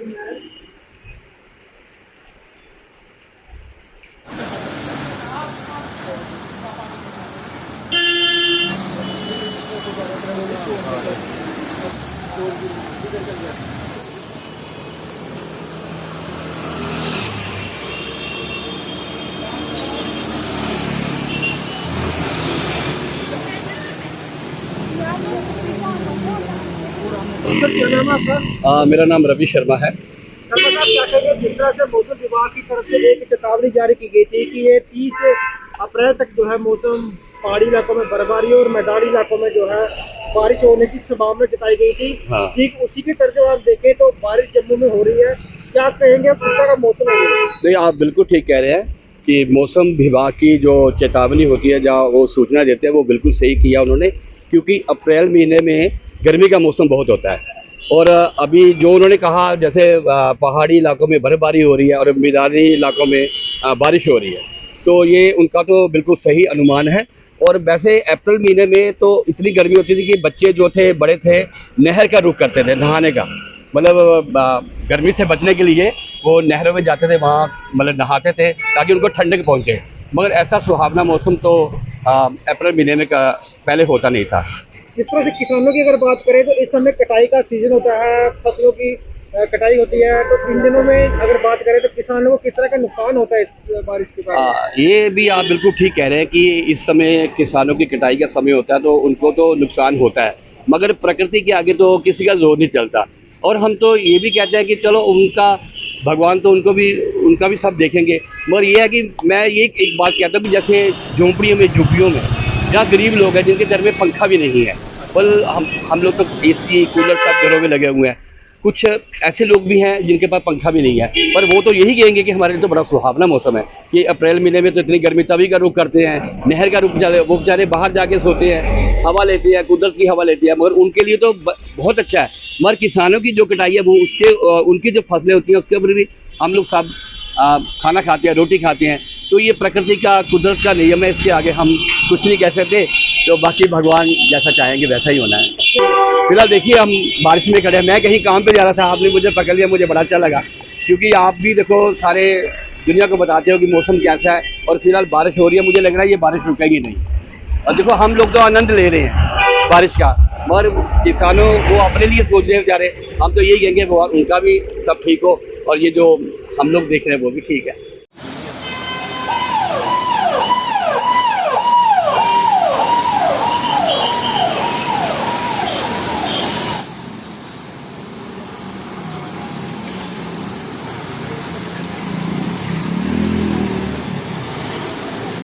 Sir क्या नाम है आपका? मेरा नाम रवि शर्मा है। शर्मा साहब, क्या कहेंगे जिस तरह से मौसम विभाग की तरफ से एक चेतावनी जारी की गई थी कि ये 30 अप्रैल तक जो है मौसम पहाड़ी इलाकों में बर्फबारी और मैदानी इलाकों में जो है बारिश होने की संभावना जताई गई थी। हाँ। ठीक उसी की तरह आप देखें तो बारिश जम्मू में हो रही है, क्या कहेंगे आप किस तरह का मौसम है? नहीं, आप बिल्कुल ठीक कह रहे हैं कि मौसम विभाग की जो चेतावनी होती है, जहाँ वो सूचना देते हैं, वो बिल्कुल सही किया उन्होंने, क्योंकि अप्रैल महीने में गर्मी का मौसम बहुत होता है। और अभी जो उन्होंने कहा, जैसे पहाड़ी इलाकों में बर्फबारी हो रही है और मैदानी इलाकों में बारिश हो रही है, तो ये उनका तो बिल्कुल सही अनुमान है। और वैसे अप्रैल महीने में तो इतनी गर्मी होती थी कि बच्चे जो थे, बड़े थे, नहर का रुख करते थे नहाने का, मतलब गर्मी से बचने के लिए वो नहरों में जाते थे, वहाँ मतलब नहाते थे ताकि उनको ठंडक पहुँचे। मगर ऐसा सुहावना मौसम तो अप्रैल महीने में पहले होता नहीं था। जिस तरह से किसानों की अगर बात करें तो इस समय कटाई का सीजन होता है, फसलों की कटाई होती है, तो इन दिनों में अगर बात करें तो किसानों को किस तरह का नुकसान होता है इस बारिश के बाद? ये भी आप बिल्कुल ठीक कह रहे हैं कि इस समय किसानों की कटाई का समय होता है, तो उनको तो नुकसान होता है, मगर प्रकृति के आगे तो किसी का जोर नहीं चलता। और हम तो ये भी कहते हैं कि चलो उनका भगवान तो उनका भी सब देखेंगे। मगर ये है कि मैं ये एक बात कहता हूँ कि जैसे झोंपड़ियों में, झुग्गियों में, जहाँ गरीब लोग हैं जिनके घर में पंखा भी नहीं है, पर हम लोग तो एसी कूलर सब घरों में लगे हुए हैं, कुछ ऐसे लोग भी हैं जिनके पास पंखा भी नहीं है, पर वो तो यही कहेंगे कि हमारे लिए तो बड़ा सुहावना मौसम है कि अप्रैल महीने में तो इतनी गर्मी, तभी का रुख करते हैं, नहर का रुख, वो बेचारे बाहर जाके सोते हैं, हवा लेते हैं, कुदरत की हवा लेते हैं, मगर उनके लिए तो बहुत अच्छा है। मगर किसानों की जो कटाई है, वो उनकी जो फसलें होती हैं उसके ऊपर भी हम लोग सब खाना खाते हैं, रोटी खाते हैं, तो ये प्रकृति का, कुदरत का नियम है, इसके आगे हम कुछ नहीं कह सकते। तो बाकी भगवान जैसा चाहेंगे वैसा ही होना है। फिलहाल देखिए, हम बारिश में खड़े हैं, मैं कहीं काम पे जा रहा था, आपने मुझे पकड़ लिया, मुझे बड़ा अच्छा लगा, क्योंकि आप भी देखो सारे दुनिया को बताते हो कि मौसम कैसा है, और फिलहाल बारिश हो रही है, मुझे लग रहा है ये बारिश रुकेगी नहीं। और देखो हम लोग तो आनंद ले रहे हैं बारिश का, मगर किसानों वो अपने लिए सोच रहे हैं बेचारे, हम तो यही कहेंगे वो उनका भी सब ठीक हो, और ये जो हम लोग देख रहे हैं वो भी ठीक है।